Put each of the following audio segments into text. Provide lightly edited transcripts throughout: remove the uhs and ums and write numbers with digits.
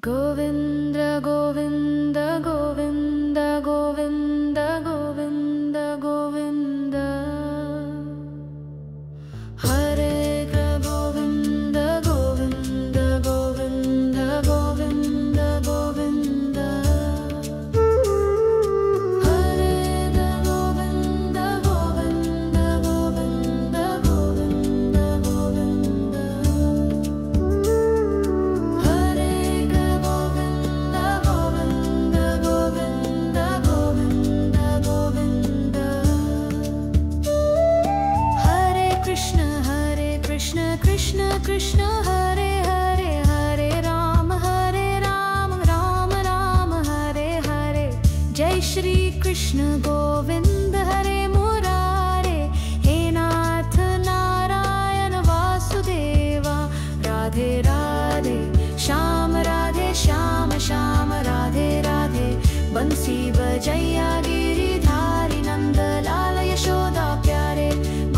गोविन्द गोविन्द गोविन्द गोविन्द गोविन्द गोविन्द हरे गोविन्द गोविन्द गोविन्द गोविन्द गोविन्द हरे गोविन्द गोविन्द गोविन्द गोविन्द गोविन्द हरे गोविन्द गोविन्द गोविन्द गोविन्द गोविन्द हरे कृष्ण कृष्ण कृष्ण हरे हरे हरे राम राम राम हरे हरे जय श्री कृष्ण गोविंद हरे मुरारे हे नाथ नारायण वासुदेवा राधे राधे श्याम श्याम राधे राधे बंसी बजैया गिरिधारी नंद लाल यशोदा प्यारे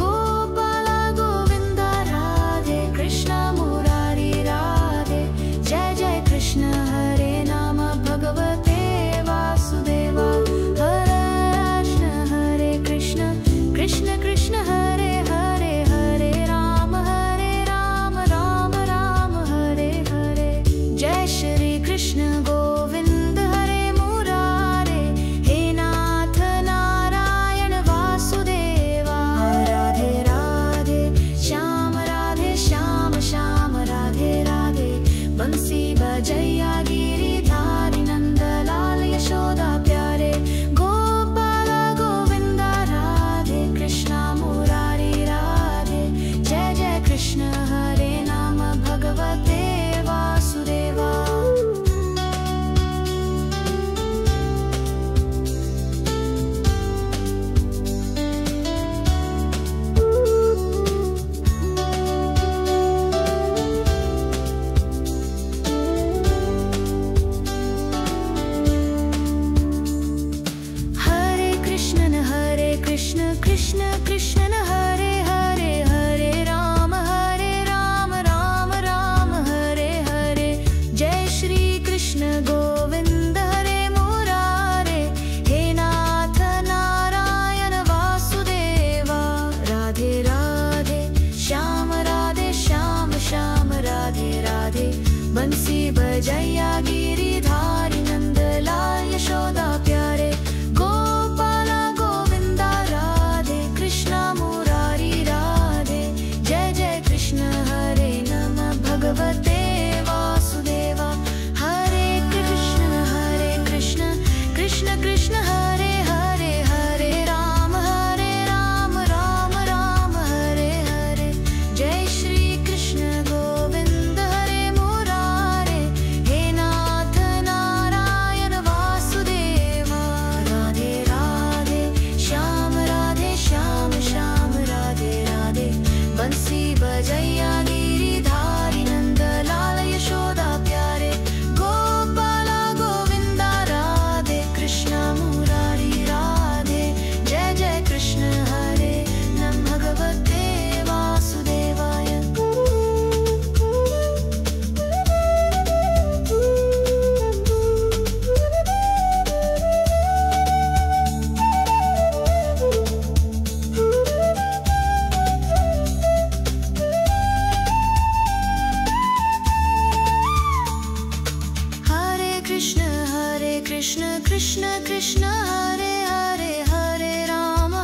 गोपाला गोविंदा राधे कृष्ण मुरारी राधे जय जय कृष्ण हरे नाम भगवते वासुदेवा हरे कृष्ण कृष्ण कृष्ण हरे हरे हरे राम राम राम हरे हरे जय श्री कृष्ण गोविंद हरे मुरारे हे नाथ नारायण वासुदेवा राधे राधे श्याम श्याम राधे राधे बंसी बजैया गिरिधारी नंद लाल यशोदा प्यारे गोपाला गोविंदा राधे कृष्ण मुरारी राधे जय जय कृष्ण हरे नाम भगवते वासुदेवा कृष्ण कृष्ण हरे हरे हरे राम राम हरे हरे जय श्री कृष्ण गोविंद हरे मुरारे हे नाथ नारायण वासुदेवा राधे राधे श्याम श्याम राधे राधे बंसी बजैया गिरिधारी नंद लाल यशोदा प्यारे गोपाला गोविंदा राधे कृष्ण मुरारी राधे जय जय कृष्ण हरे नमः भगवते वासुदेवा हरे कृष्ण कृष्ण कृष्ण हरे हरे हरे राम राम हरे हरे जय श्री कृष्ण गोविंद हरे मुरारे हे नाथ नारायण वासुदेवा राधे राधे श्याम श्याम राधे राधे बंसी बजैया गिरिधारी नंद लाल यशोदा प्यारे गोपाला गोविंदा राधे कृष्ण मुरारी राधे जय जय कृष्ण हरे नम भगवते वासुदेवाय कृष्ण कृष्ण कृष्ण हरे हरे हरे राम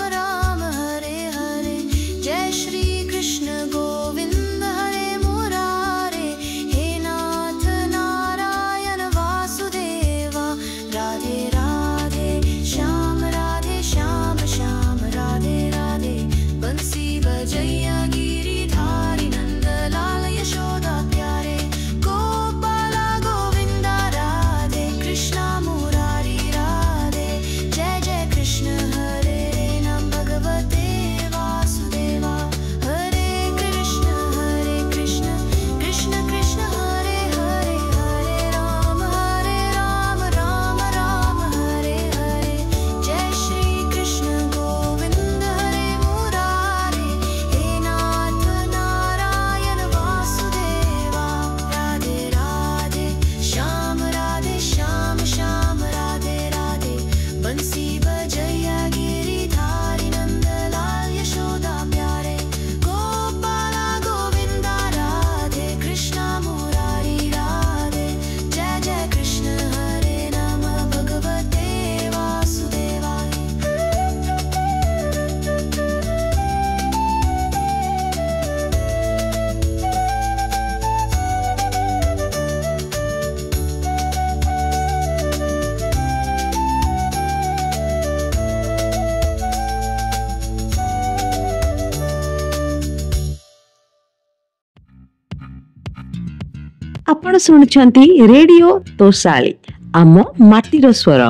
राम हरे हरे जय श्री कृष्ण गोविंद हरे मुरारे हे नाथ नारायण वासुदेवा राधे राधे श्याम श्याम राधे राधे बंसी बजैया गिरिधारी नंद लाल यशोदा प्यारे गोपाला गोविंदा राधे कृष्ण मुरारी आपण ଶୁଣୁଛନ୍ତି ରେଡିଓ ତୋଷାଳୀ ଆମ ମାଟିର ସ୍ୱର।